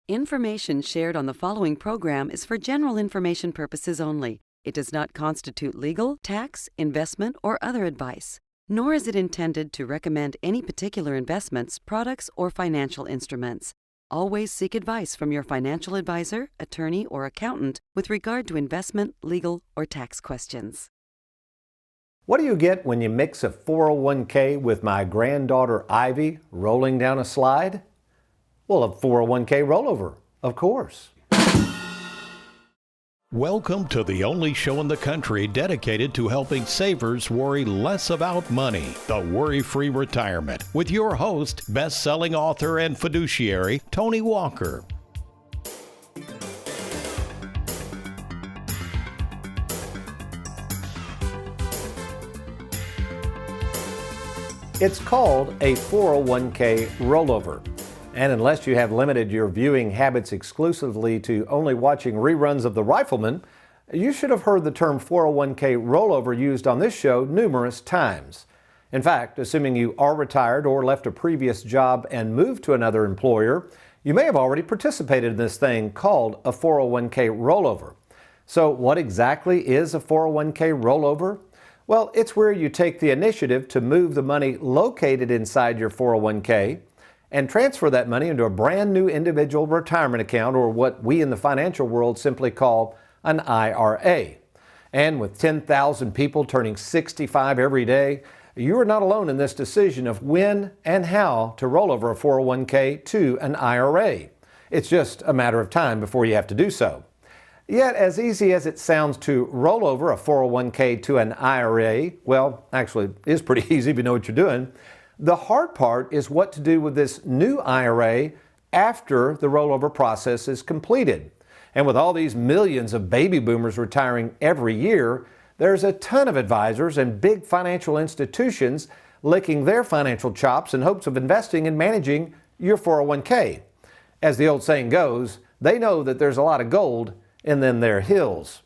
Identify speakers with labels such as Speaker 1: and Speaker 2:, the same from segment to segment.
Speaker 1: Information shared on the following program is for general information purposes only. It does not constitute legal, tax, investment, or other advice, nor is it intended to recommend any particular investments, products, or financial instruments. Always seek advice from your financial advisor, attorney, or accountant with regard to investment, legal, or tax questions.
Speaker 2: What do you get when you mix a 401k with my granddaughter Ivy rolling down a slide? Well, a 401k rollover, of course.
Speaker 3: Welcome to the only show in the country dedicated to helping savers worry less about money, the Worry-Free Retirement, with your host, best-selling author and fiduciary, Tony Walker.
Speaker 2: It's called a 401k rollover. And unless you have limited your viewing habits exclusively to only watching reruns of The Rifleman, you should have heard the term 401k rollover used on this show numerous times. In fact, assuming you are retired or left a previous job and moved to another employer, you may have already participated in this thing called a 401k rollover. So what exactly is a 401k rollover? Well, it's where you take the initiative to move the money located inside your 401k and transfer that money into a brand new individual retirement account, or what we in the financial world simply call an IRA. And with 10,000 people turning 65 every day, you are not alone in this decision of when and how to roll over a 401k to an IRA. It's just a matter of time before you have to do so. Yet, as easy as it sounds to roll over a 401k to an IRA, well, actually, it is pretty easy if you know what you're doing. The hard part is what to do with this new IRA after the rollover process is completed. And with all these millions of baby boomers retiring every year, there's a ton of advisors and big financial institutions licking their financial chops in hopes of investing and managing your 401k. As the old saying goes, they know that there's a lot of gold in them there hills.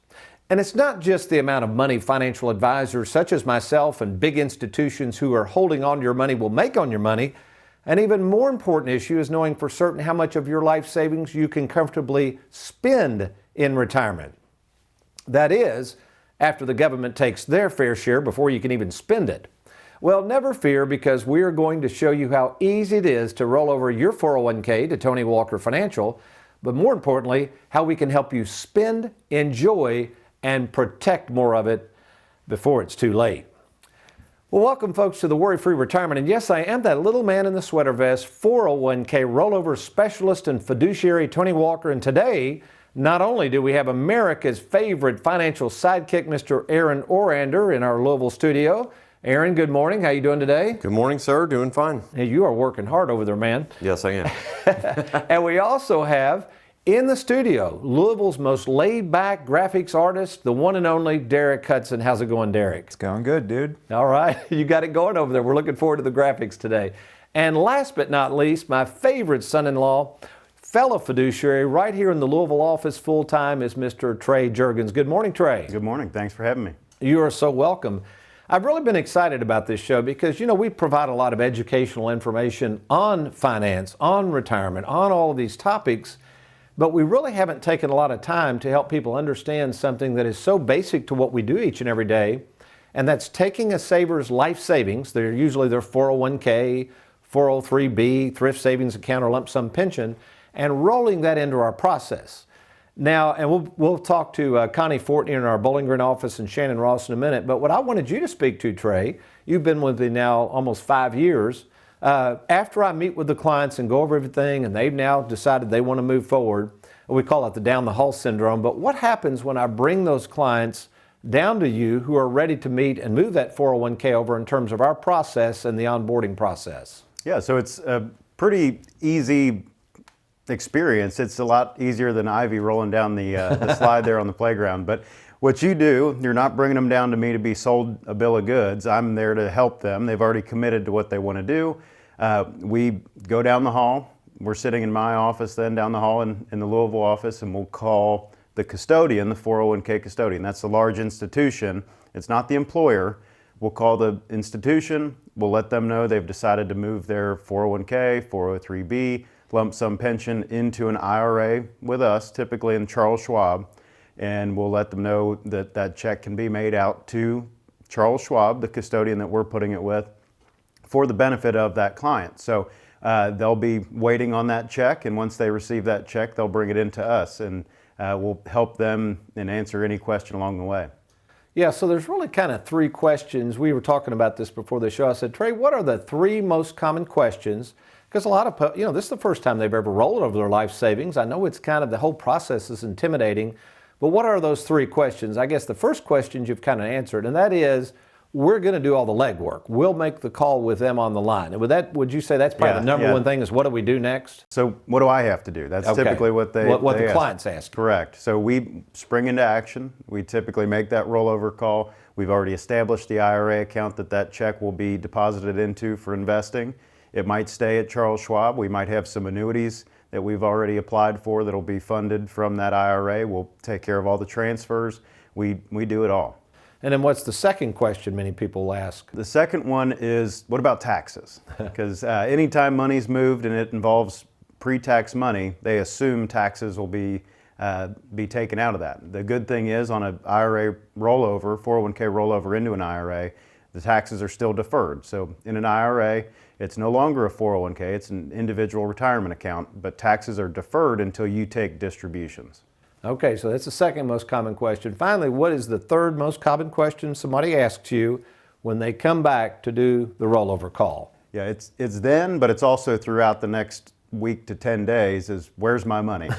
Speaker 2: And it's not just the amount of money financial advisors such as myself and big institutions who are holding on to your money will make on your money. An even more important issue is knowing for certain how much of your life savings you can comfortably spend in retirement. That is, after the government takes their fair share before you can even spend it. Well, never fear, because we are going to show you how easy it is to roll over your 401k to Tony Walker Financial, but more importantly, how we can help you spend, enjoy, and protect more of it before it's too late. Well, welcome folks to the Worry-Free Retirement. And yes, I am that little man in the sweater vest, 401k rollover specialist and fiduciary, Tony Walker. And today, not only do we have America's favorite financial sidekick, Mr. Aaron Orander, in our Louisville studio. Aaron, good morning. How you doing today?
Speaker 4: Good morning, sir. Doing fine.
Speaker 2: Hey, you are working hard over there, man.
Speaker 4: Yes, I am.
Speaker 2: And we also have in the studio, Louisville's most laid-back graphics artist, the one and only Derek Hudson. How's it going, Derek?
Speaker 5: It's going good, dude.
Speaker 2: All right. You got it going over there. We're looking forward to the graphics today. And last but not least, my favorite son-in-law, fellow fiduciary, right here in the Louisville office full-time, is Mr. Trey Juergens. Good morning, Trey.
Speaker 5: Good morning. Thanks for having me.
Speaker 2: You are so welcome. I've really been excited about this show because, you know, we provide a lot of educational information on finance, on retirement, on all of these topics. But we really haven't taken a lot of time to help people understand something that is so basic to what we do each and every day, and that's taking a saver's life savings, they're usually their 401k, 403b, thrift savings account, or lump sum pension, and rolling that into our process. Now, and we'll talk to Connie Fortney in our Bowling Green office and Shannon Ross in a minute, but what I wanted you to speak to, Trey, you've been with me now almost 5 years. After I meet with the clients and go over everything and they've now decided they want to move forward, we call it the down the hall syndrome, but what happens when I bring those clients down to you who are ready to meet and move that 401k over in terms of our process and the onboarding process?
Speaker 5: Yeah, so it's a pretty easy experience. It's a lot easier than Ivy rolling down the slide there on the playground. But what you do, you're not bringing them down to me to be sold a bill of goods. I'm there to help them. They've already committed to what they want to do. We go down the hall. We're sitting in my office then down the hall in the Louisville office, and we'll call the custodian, the 401k custodian. That's the large institution. It's not the employer. We'll call the institution. We'll let them know they've decided to move their 401k, 403b, lump sum pension into an IRA with us, typically in Charles Schwab, and we'll let them know that that check can be made out to Charles Schwab, the custodian that we're putting it with, for the benefit of that client. So they'll be waiting on that check, and once they receive that check, they'll bring it into us, and we'll help them and answer any question along the way.
Speaker 2: Yeah, so there's really kind of three questions. We were talking about this before the show. I said, Trey, what are the three most common questions? Because a lot of, this is the first time they've ever rolled over their life savings. I know it's kind of, the whole process is intimidating, but what are those three questions? I guess the first question you've kind of answered, and that is, we're going to do all the legwork. We'll make the call with them on the line. And would you say that's probably the number one thing is what do we do next?
Speaker 5: So what do I have to do? That's typically what they
Speaker 2: the
Speaker 5: ask.
Speaker 2: clients ask.
Speaker 5: Correct. So we spring into action. We typically make that rollover call. We've already established the IRA account that check will be deposited into for investing. It might stay at Charles Schwab. We might have some annuities that we've already applied for that'll be funded from that IRA. We'll take care of all the transfers. We do it all.
Speaker 2: And then what's the second question many people ask?
Speaker 5: The second one is, what about taxes? Because anytime money's moved and it involves pre-tax money, they assume taxes will be taken out of that. The good thing is on an IRA rollover, 401k rollover into an IRA, the taxes are still deferred. So in an IRA, it's no longer a 401k, it's an individual retirement account, but taxes are deferred until you take distributions.
Speaker 2: Okay, so that's the second most common question. Finally, what is the third most common question somebody asks you when they come back to do the rollover call?
Speaker 5: Yeah, it's then, but it's also throughout the next week to 10 days is, where's my money?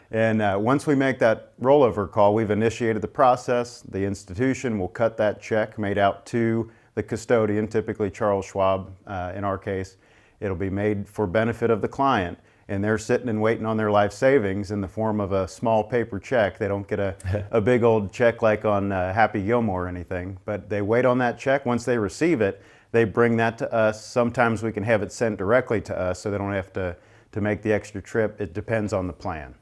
Speaker 5: And once we make that rollover call, we've initiated the process. The institution will cut that check made out to the custodian, typically Charles Schwab in our case. It'll be made for benefit of the client. And they're sitting and waiting on their life savings in the form of a small paper check. They don't get a big old check like on Happy Gilmore or anything, but they wait on that check. Once they receive it, they bring that to us. Sometimes we can have it sent directly to us so they don't have to make the extra trip. It depends on the plan.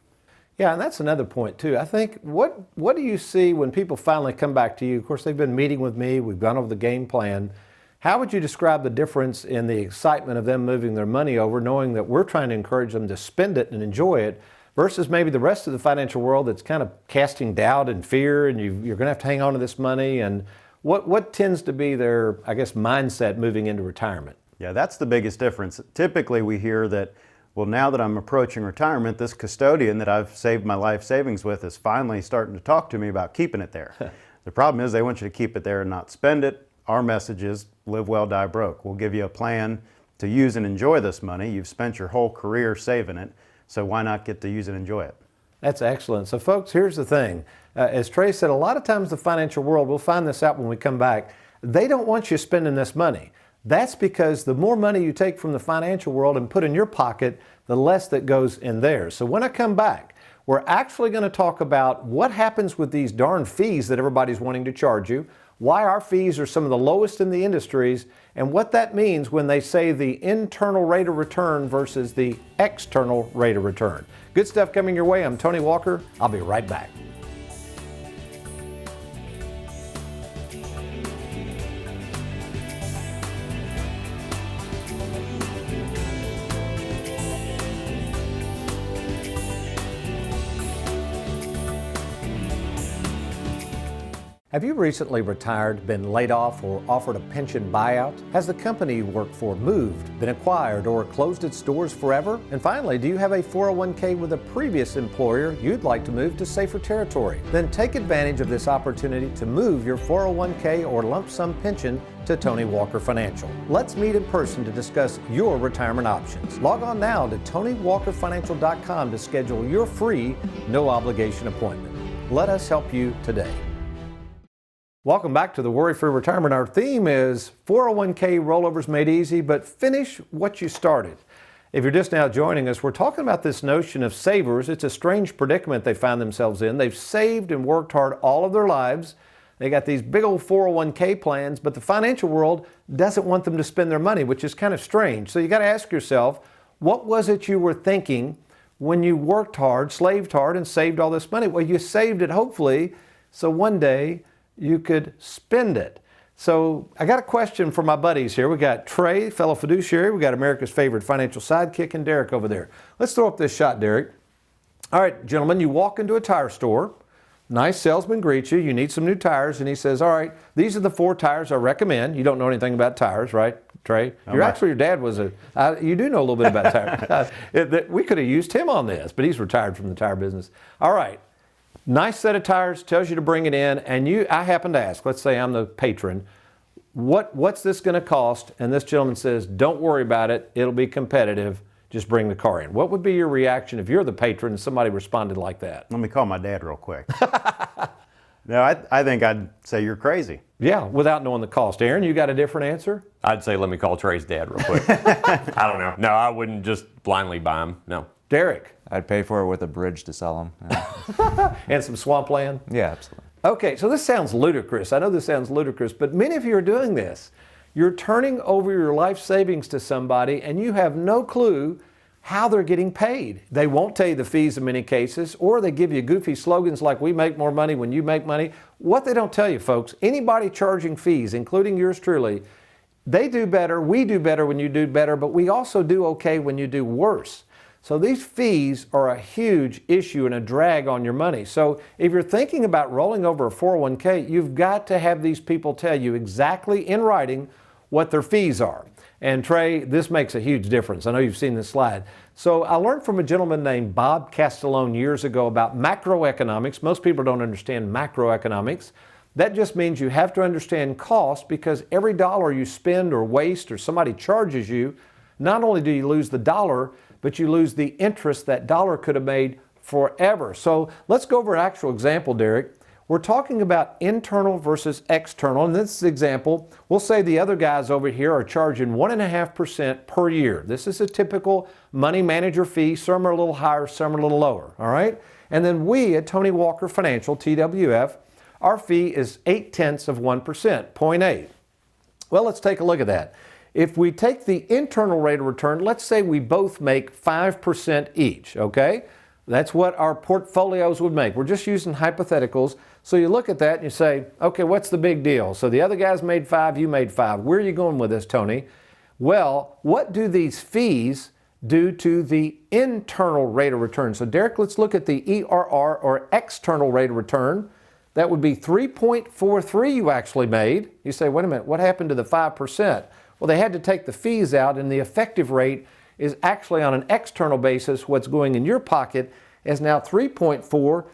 Speaker 2: Yeah, and that's another point too. I think, what do you see when people finally come back to you? Of course, they've been meeting with me. We've gone over the game plan. How would you describe the difference in the excitement of them moving their money over, knowing that we're trying to encourage them to spend it and enjoy it, versus maybe the rest of the financial world that's kind of casting doubt and fear, and you're going to have to hang on to this money? And what tends to be their, I guess, mindset moving into retirement?
Speaker 5: Yeah, that's the biggest difference. Typically we hear that, well, now that I'm approaching retirement, this custodian that I've saved my life savings with is finally starting to talk to me about keeping it there. The problem is they want you to keep it there and not spend it. Our message is live well, die broke. We'll give you a plan to use and enjoy this money. You've spent your whole career saving it, so why not get to use and enjoy it?
Speaker 2: That's excellent. So folks, here's the thing. As Trey said, a lot of times the financial world, we'll find this out when we come back, they don't want you spending this money. That's because the more money you take from the financial world and put in your pocket, the less that goes in theirs. So when I come back, we're actually going to talk about what happens with these darn fees that everybody's wanting to charge you, why our fees are some of the lowest in the industries, and what that means when they say the internal rate of return versus the external rate of return. Good stuff coming your way. I'm Tony Walker. I'll be right back. Have you recently retired, been laid off, or offered a pension buyout? Has the company you work for moved, been acquired, or closed its doors forever? And finally, do you have a 401k with a previous employer you'd like to move to safer territory? Then take advantage of this opportunity to move your 401k or lump sum pension to Tony Walker Financial. Let's meet in person to discuss your retirement options. Log on now to TonyWalkerFinancial.com to schedule your free, no obligation appointment. Let us help you today. Welcome back to the WorryFree Retirement. Our theme is 401k rollovers made easy, but finish what you started. If you're just now joining us, we're talking about this notion of savers. It's a strange predicament they find themselves in. They've saved and worked hard all of their lives. They got these big old 401k plans, but the financial world doesn't want them to spend their money, which is kind of strange. So you got to ask yourself, what was it you were thinking when you worked hard, slaved hard, and saved all this money? Well, you saved it hopefully so one day you could spend it. So I got a question for my buddies here. We got Trey, fellow fiduciary. We got America's favorite financial sidekick, and Derek over there. Let's throw up this shot, Derek. All right, gentlemen, you walk into a tire store. Nice salesman greets you. You need some new tires, and he says, all right, these are the 4 tires I recommend. You don't know anything about tires, right, Trey? Your dad was you do know a little bit about tires. We could have used him on this, but he's retired from the tire business. All right. Nice set of tires, tells you to bring it in, and I happen to ask, let's say I'm the patron, what's this going to cost? And this gentleman says, don't worry about it, it'll be competitive, just bring the car in. What would be your reaction if you're the patron and somebody responded like that?
Speaker 5: Let me call my dad real quick. No, I think I'd say you're crazy.
Speaker 2: Yeah, without knowing the cost. Aaron, you got a different answer?
Speaker 4: I'd say let me call Trey's dad real quick. I don't know. No, I wouldn't just blindly buy them. No.
Speaker 2: Derek?
Speaker 6: I'd pay for it with a bridge to sell them. Yeah,
Speaker 2: And some swampland?
Speaker 6: yeah, absolutely.
Speaker 2: Okay, so this sounds ludicrous. I know this sounds ludicrous, but many of you are doing this. You're turning over your life savings to somebody and you have no clue how they're getting paid. They won't tell you the fees in many cases, or they give you goofy slogans like we make more money when you make money. What they don't tell you, folks, anybody charging fees, including yours truly, they do better, we do better when you do better, but we also do okay when you do worse. So these fees are a huge issue and a drag on your money. So if you're thinking about rolling over a 401k, you've got to have these people tell you exactly in writing what their fees are. And Trey, this makes a huge difference. I know you've seen this slide. So I learned from a gentleman named Bob Castellone years ago about macroeconomics. Most people don't understand macroeconomics. That just means you have to understand cost, because every dollar you spend or waste or somebody charges you, not only do you lose the dollar, but you lose the interest that dollar could have made forever. So let's go over an actual example, Derek. We're talking about internal versus external. In this example, we'll say the other guys over here are charging 1.5% per year. This is a typical money manager fee. Some are a little higher, some are a little lower, all right? And then we at Tony Walker Financial, TWF, our fee is 0.8%, 0.8. Well, let's take a look at that. If we take the internal rate of return, let's say we both make 5% each, okay? That's what our portfolios would make. We're just using hypotheticals. So you look at that and you say, okay, what's the big deal? So the other guys made 5, you made 5. Where are you going with this, Tony? Well, what do these fees do to the internal rate of return? So Derek, let's look at the ERR, or external rate of return. That would be 3.43 you actually made. You say, wait a minute, what happened to the 5%? Well, they had to take the fees out, and the effective rate is actually on an external basis. What's going in your pocket is now 3.4,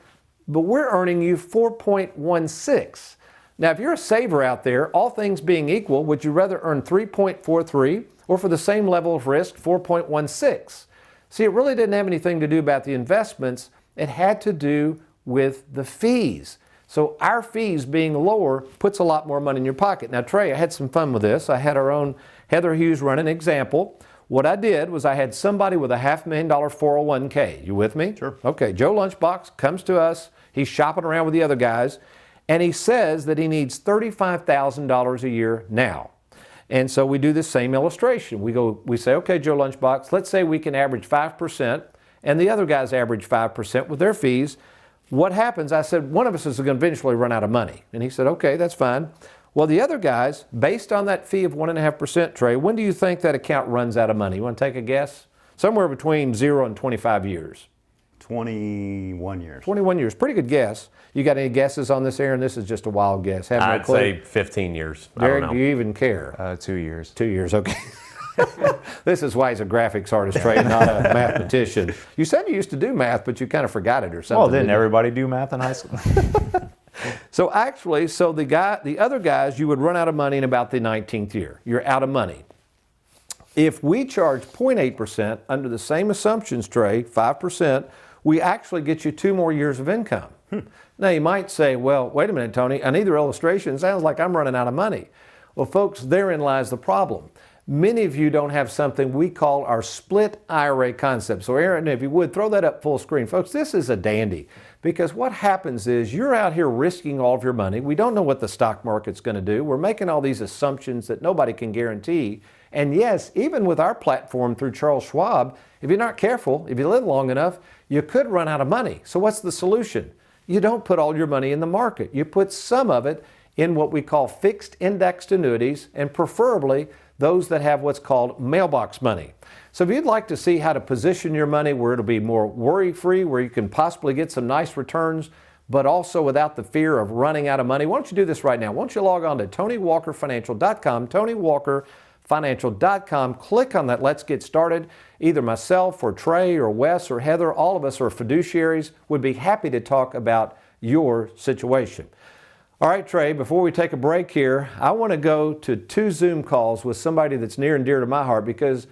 Speaker 2: but we're earning you 4.16. Now, if you're a saver out there, all things being equal, would you rather earn 3.43 or for the same level of risk, 4.16? See, it really didn't have anything to do about the investments. It had to do with the fees. So our fees being lower puts a lot more money in your pocket. Now, Trey, I had some fun with this. I had our own Heather Hughes run an example. What I did was I had somebody with a $500,000 401k. You with me?
Speaker 5: Sure.
Speaker 2: Okay, Joe Lunchbox comes to us. He's shopping around with the other guys, and he says that he needs $35,000 a year now. And so we do the same illustration. We say, okay, Joe Lunchbox, let's say we can average 5%, and the other guys average 5% with their fees. What happens? I said, one of us is going to eventually run out of money. And he said, okay, that's fine. Well, the other guys, based on that fee of 1.5%, Trey, when do you think that account runs out of money? You want to take a guess? Somewhere between 0 and 25 years.
Speaker 5: 21 years.
Speaker 2: 21 years. Pretty good guess. You got any guesses on this, Aaron? This is just a wild guess. Have no
Speaker 4: I'd
Speaker 2: clue.
Speaker 4: say 15 years.
Speaker 2: Derek,
Speaker 4: I don't
Speaker 2: do
Speaker 4: know.
Speaker 2: you even care?
Speaker 6: 2 years.
Speaker 2: 2 years, okay. This is why he's a graphics artist, Trey, not a mathematician. You said you used to do math, but you kind of forgot it or something.
Speaker 6: Well, didn't
Speaker 2: didn't you?
Speaker 6: everybody do math in high school?
Speaker 2: So actually, the other guys, you would run out of money in about the 19th year. You're out of money. If we charge 0.8% under the same assumptions, Trey, 5%, we actually get you 2 more years of income. Now you might say, well, wait a minute, Tony, on either illustration, it sounds like I'm running out of money. Well, folks, therein lies the problem. Many of you don't have something we call our split IRA concept. So Aaron, if you would, throw that up full screen. Folks, this is a dandy, because what happens is you're out here risking all of your money. We don't know what the stock market's going to do. We're making all these assumptions that nobody can guarantee. And yes, even with our platform through Charles Schwab, if you're not careful, if you live long enough, you could run out of money. So what's the solution? You don't put all your money in the market. You put some of it in what we call fixed indexed annuities, and preferably those that have what's called mailbox money. So if you'd like to see how to position your money where it'll be more worry-free, where you can possibly get some nice returns, but also without the fear of running out of money, why don't you do this right now? Why don't you log on to TonyWalkerFinancial.com, TonyWalkerFinancial.com, click on that Let's Get Started. Either myself or Trey or Wes or Heather, all of us are fiduciaries, would be happy to talk about your situation. All right, Trey, before we take a break here, I want to go to 2 Zoom calls with somebody that's near and dear to my heart, because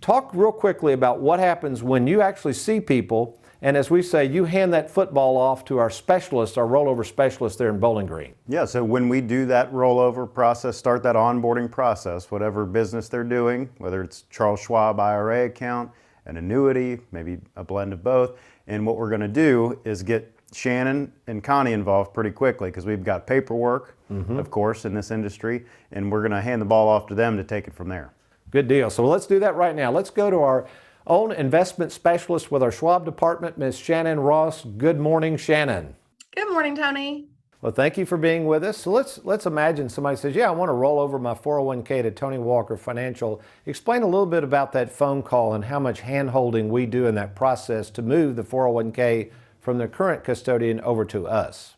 Speaker 2: talk real quickly about what happens when you actually see people, and as we say, you hand that football off to our specialist, our rollover specialist there in Bowling Green.
Speaker 5: Yeah, so when we do that rollover process, start that onboarding process, whatever business they're doing, whether it's Charles Schwab IRA account, an annuity, maybe a blend of both, and what we're going to do is get Shannon and Connie involved pretty quickly, because we've got paperwork, of course, in this industry, and we're going to hand the ball off to them to take it from there.
Speaker 2: Good deal. So let's do that right now. Let's go to our own investment specialist with our Schwab department, Ms. Shannon Ross. Good morning, Shannon.
Speaker 7: Good morning, Tony.
Speaker 2: Well, thank you for being with us. So let's imagine somebody says, yeah, I want to roll over my 401k to Tony Walker Financial. Explain a little bit about that phone call and how much hand-holding we do in that process to move the 401k from the current custodian over to us.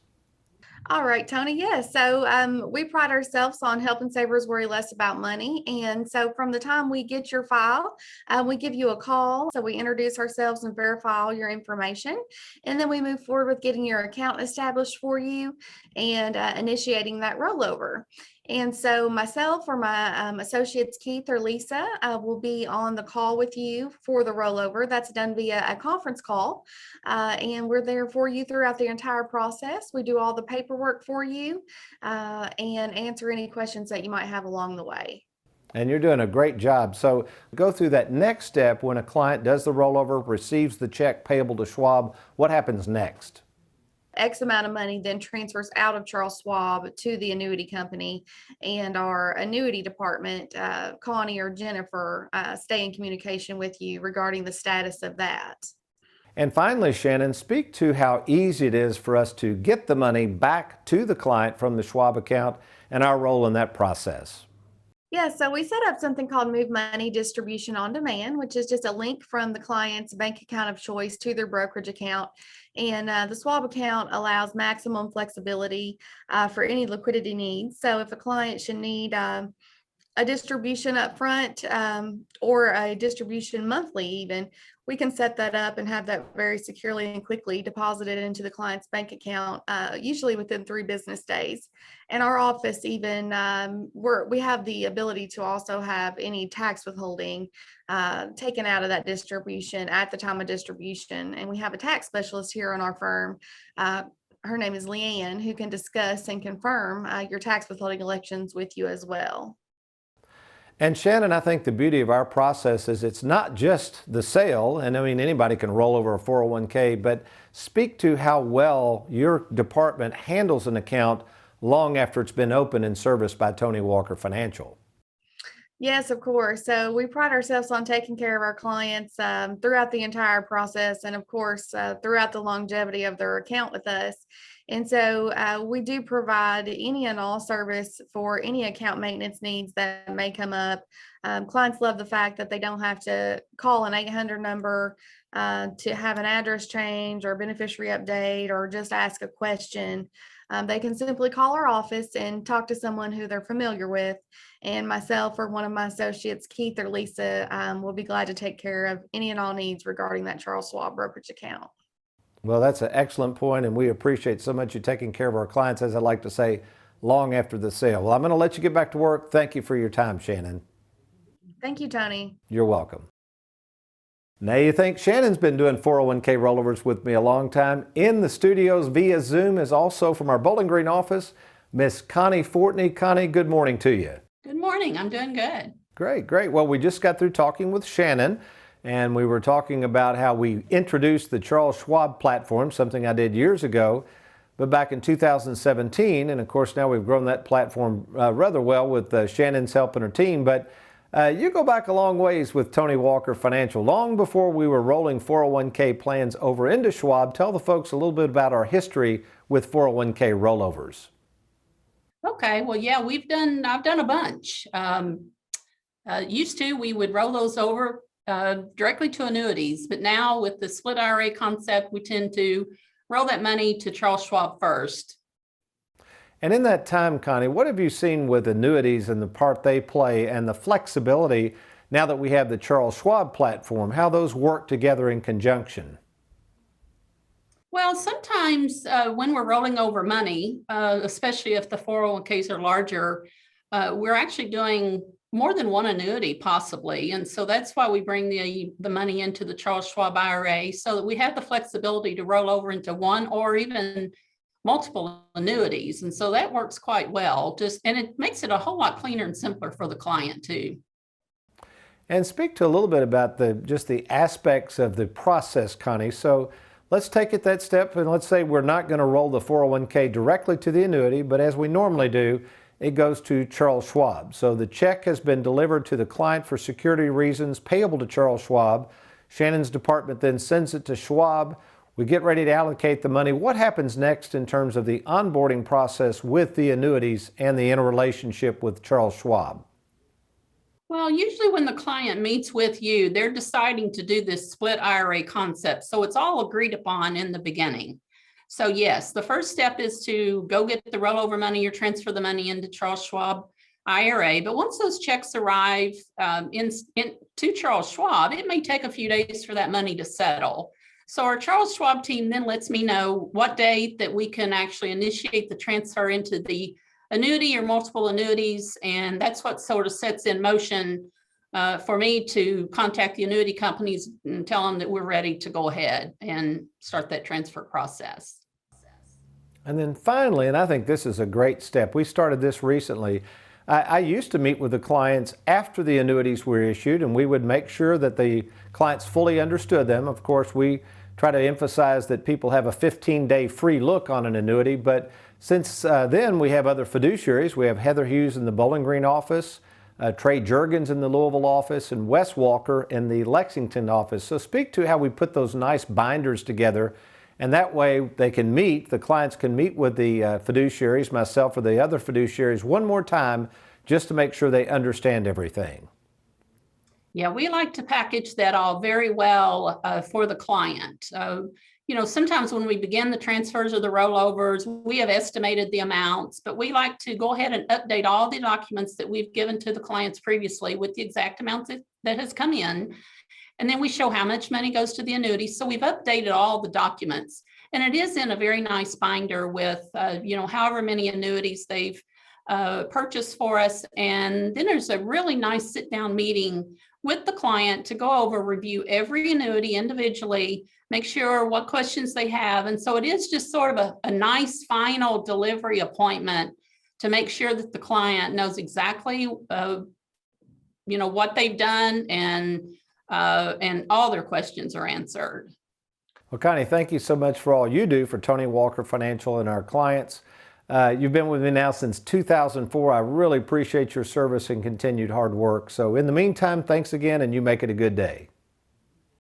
Speaker 7: All right, Tony. Yes. So we pride ourselves on helping savers worry less about money. And so from the time we get your file, we give you a call. So we introduce ourselves and verify all your information. And then we move forward with getting your account established for you and initiating that rollover. And so myself or my associates, Keith or Lisa, will be on the call with you for the rollover. That's done via a conference call. And we're there for you throughout the entire process. We do all the paperwork for you and answer any questions that you might have along the way.
Speaker 2: And you're doing a great job. So go through that next step. When a client does the rollover, receives the check payable to Schwab, what happens next?
Speaker 7: X amount of money then transfers out of Charles Schwab to the annuity company, and our annuity department, Connie or Jennifer, stay in communication with you regarding the status of that.
Speaker 2: And finally, Shannon, speak to how easy it is for us to get the money back to the client from the Schwab account and our role in that process.
Speaker 7: Yeah, so we set up something called Move Money Distribution on Demand, which is just a link from the client's bank account of choice to their brokerage account. And the Schwab account allows maximum flexibility for any liquidity needs. So if a client should need a distribution up front or a distribution monthly even, we can set that up and have that very securely and quickly deposited into the client's bank account, usually within 3 business days. And our office even, we have the ability to also have any tax withholding taken out of that distribution at the time of distribution. And we have a tax specialist here on our firm. Her name is Leanne, who can discuss and confirm your tax withholding elections with you as well.
Speaker 2: And Shannon, I think the beauty of our process is it's not just the sale, and I mean anybody can roll over a 401k, but speak to how well your department handles an account long after it's been opened and serviced by Tony Walker Financial.
Speaker 7: Yes, of course. So we pride ourselves on taking care of our clients throughout the entire process, and of course, throughout the longevity of their account with us. And so we do provide any and all service for any account maintenance needs that may come up. Clients love the fact that they don't have to call an 800 number to have an address change or beneficiary update or just ask a question. They can simply call our office and talk to someone who they're familiar with. And myself or one of my associates, Keith or Lisa, will be glad to take care of any and all needs regarding that Charles Schwab brokerage account.
Speaker 2: Well, that's an excellent point, and we appreciate so much you taking care of our clients, as I like to say, long after the sale. Well, I'm going to let you get back to work. Thank you for your time, Shannon.
Speaker 7: Thank you, Tony.
Speaker 2: You're welcome. Now you think Shannon's been doing 401k rollovers with me a long time. In the studios via Zoom is also from our Bowling Green office, Miss Connie Fortney. Connie, good morning to you.
Speaker 8: Good morning. I'm doing good.
Speaker 2: Great, great. Well, we just got through talking with Shannon, and we were talking about how we introduced the Charles Schwab platform, something I did years ago, but back in 2017. And of course, now we've grown that platform rather well with Shannon's help and her team. But you go back a long ways with Tony Walker Financial, long before we were rolling 401k plans over into Schwab. Tell the folks a little bit about our history with 401k rollovers.
Speaker 8: Okay, well, yeah, I've done a bunch. Used to, we would roll those over directly to annuities, but now with the split IRA concept, we tend to roll that money to Charles Schwab first.
Speaker 2: And in that time, Connie, what have you seen with annuities and the part they play and the flexibility now that we have the Charles Schwab platform, how those work together in conjunction?
Speaker 8: Well, sometimes when we're rolling over money, especially if the 401ks are larger, we're actually doing more than one annuity possibly. And so that's why we bring the money into the Charles Schwab IRA so that we have the flexibility to roll over into one or even multiple annuities. And so that works quite well. And it makes it a whole lot cleaner and simpler for the client too.
Speaker 2: And speak to a little bit about just the aspects of the process, Connie. So let's take it that step and let's say we're not going to roll the 401k directly to the annuity, but as we normally do, it goes to Charles Schwab. So the check has been delivered to the client for security reasons, payable to Charles Schwab. Shannon's department then sends it to Schwab. We get ready to allocate the money. What happens next in terms of the onboarding process with the annuities and the interrelationship with Charles Schwab?
Speaker 8: Well, usually when the client meets with you, they're deciding to do this split IRA concept. So it's all agreed upon in the beginning. So yes, the first step is to go get the rollover money or transfer the money into Charles Schwab IRA. But once those checks arrive to Charles Schwab, it may take a few days for that money to settle. So our Charles Schwab team then lets me know what date that we can actually initiate the transfer into the annuity or multiple annuities. And that's what sort of sets in motion for me to contact the annuity companies and tell them that we're ready to go ahead and start that transfer process.
Speaker 2: And then finally, and I think this is a great step, we started this recently. I used to meet with the clients after the annuities were issued, and we would make sure that the clients fully understood them. Of course, we try to emphasize that people have a 15-day free look on an annuity, but since then we have other fiduciaries. We have Heather Hughes in the Bowling Green office, Trey Juergens in the Louisville office, and Wes Walker in the Lexington office. So speak to how we put those nice binders together, and that way they can meet, the clients can meet with the fiduciaries, myself or the other fiduciaries, one more time just to make sure they understand everything.
Speaker 8: Yeah, we like to package that all very well for the client. Sometimes when we begin the transfers or the rollovers, we have estimated the amounts, but we like to go ahead and update all the documents that we've given to the clients previously with the exact amounts that has come in. And then we show how much money goes to the annuity. So we've updated all the documents, and it is in a very nice binder with, however many annuities they've purchased for us. And then there's a really nice sit-down meeting with the client to go over, review every annuity individually, make sure what questions they have. And so it is just sort of a nice final delivery appointment to make sure that the client knows exactly, what they've done and all their questions are answered.
Speaker 2: Well, Connie, thank you so much for all you do for Tony Walker Financial and our clients. You've been with me now since 2004. I really appreciate your service and continued hard work. So in the meantime, thanks again, and you make it a good day.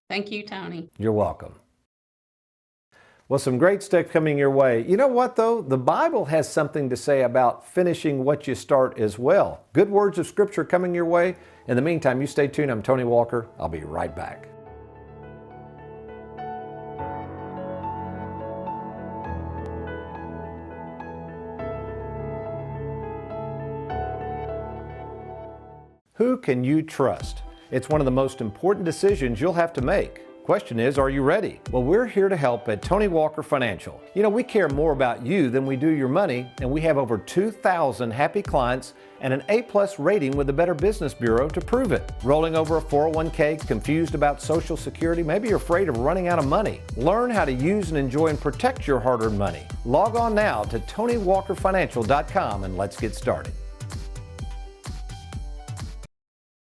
Speaker 8: Thank you, Tony.
Speaker 2: You're welcome. Well, some great stuff coming your way. You know what, though? The Bible has something to say about finishing what you start as well. Good words of Scripture coming your way. In the meantime, you stay tuned. I'm Tony Walker. I'll be right back. Who can you trust? It's one of the most important decisions you'll have to make. Question is, are you ready? Well, we're here to help at Tony Walker Financial. We care more about you than we do your money, and we have over 2,000 happy clients and an A+ rating with the Better Business Bureau to prove it. Rolling over a 401k, confused about Social Security, maybe you're afraid of running out of money. Learn how to use and enjoy and protect your hard-earned money. Log on now to TonyWalkerFinancial.com and let's get started.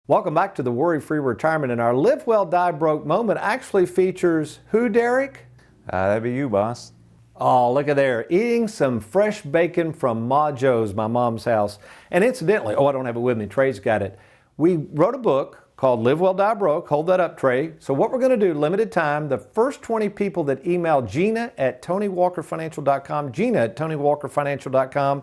Speaker 2: Welcome back to the Worry-Free Retirement, and our Live Well, Die Broke moment actually features who, Derek?
Speaker 6: That'd be you, boss.
Speaker 2: Oh, look at there, eating some fresh bacon from Ma Joe's, my mom's house. And incidentally, I don't have it with me, Trey's got it. We wrote a book called Live Well, Die Broke. Hold that up, Trey. So what we're going to do, limited time, the first 20 people that email Gina at TonyWalkerFinancial.com, Gina at TonyWalkerFinancial.com,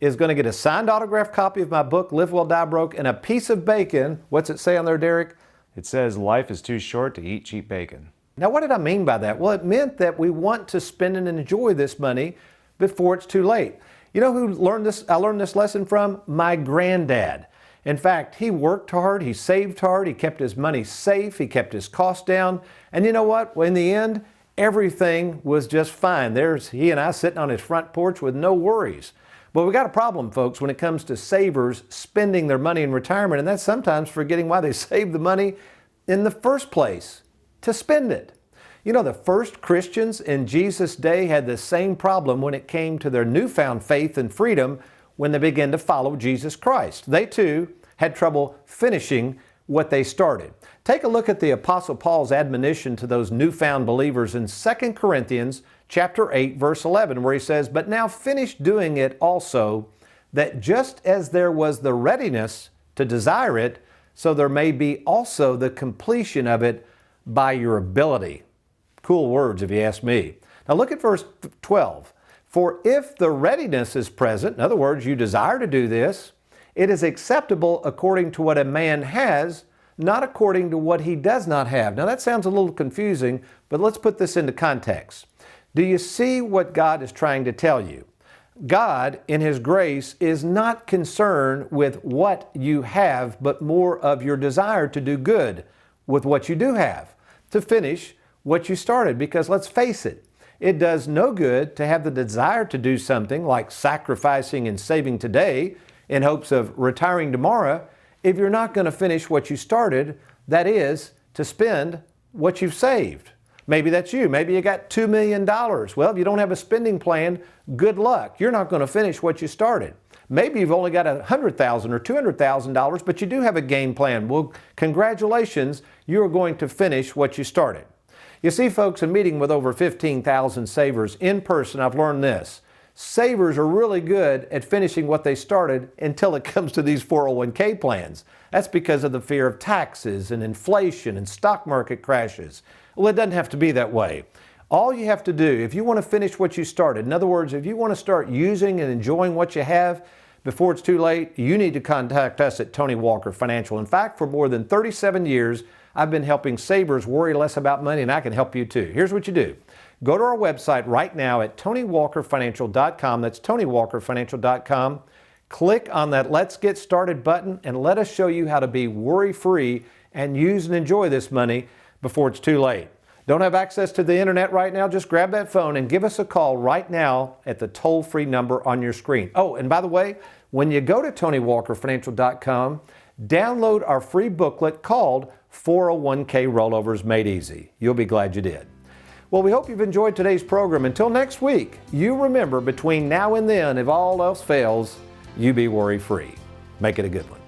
Speaker 2: is going to get a signed autographed copy of my book, Live Well, Die Broke, and a piece of bacon. What's it say on there, Derek?
Speaker 6: It says life is too short to eat cheap bacon.
Speaker 2: Now, what did I mean by that? Well, it meant that we want to spend and enjoy this money before it's too late. You know who learned this? I learned this lesson from? My granddad. In fact, he worked hard, he saved hard, he kept his money safe, he kept his costs down. And you know what? Well, in the end, everything was just fine. There's he and I sitting on his front porch with no worries. But we got a problem, folks, when it comes to savers spending their money in retirement, and that's sometimes forgetting why they saved the money in the first place, to spend it. You know, the first Christians in Jesus' day had the same problem when it came to their newfound faith and freedom when they began to follow Jesus Christ. They too had trouble finishing what they started. Take a look at the Apostle Paul's admonition to those newfound believers in 2 Corinthians chapter 8, verse 11, where he says, "But now finish doing it also, that just as there was the readiness to desire it, so there may be also the completion of it by your ability." Cool words, if you ask me. Now look at verse 12. "For if the readiness is present," in other words, you desire to do this, "it is acceptable according to what a man has, not according to what he does not have." Now that sounds a little confusing, but let's put this into context. Do you see what God is trying to tell you? God, in His grace, is not concerned with what you have, but more of your desire to do good with what you do have, to finish what you started. Because let's face it, it does no good to have the desire to do something like sacrificing and saving today in hopes of retiring tomorrow if you're not going to finish what you started, that is, to spend what you've saved. Maybe that's you. Maybe you got $2 million. Well, if you don't have a spending plan, good luck. You're not going to finish what you started. Maybe you've only got $100,000 or $200,000, but you do have a game plan. Well, congratulations, you're going to finish what you started. You see, folks, in meeting with over 15,000 savers in person, I've learned this. Savers are really good at finishing what they started until it comes to these 401k plans. That's because of the fear of taxes and inflation and stock market crashes. Well, it doesn't have to be that way. All you have to do, if you want to finish what you started, in other words, if you want to start using and enjoying what you have before it's too late, you need to contact us at Tony Walker Financial. In fact, for more than 37 years, I've been helping savers worry less about money, and I can help you too. Here's what you do. Go to our website right now at TonyWalkerFinancial.com. That's TonyWalkerFinancial.com. Click on that Let's Get Started button and let us show you how to be worry-free and use and enjoy this money before it's too late. Don't have access to the internet right now? Just grab that phone and give us a call right now at the toll-free number on your screen. Oh, and by the way, when you go to TonyWalkerFinancial.com, download our free booklet called 401k Rollovers Made Easy. You'll be glad you did. Well, we hope you've enjoyed today's program. Until next week, you remember, between now and then, if all else fails, you be worry-free. Make it a good one.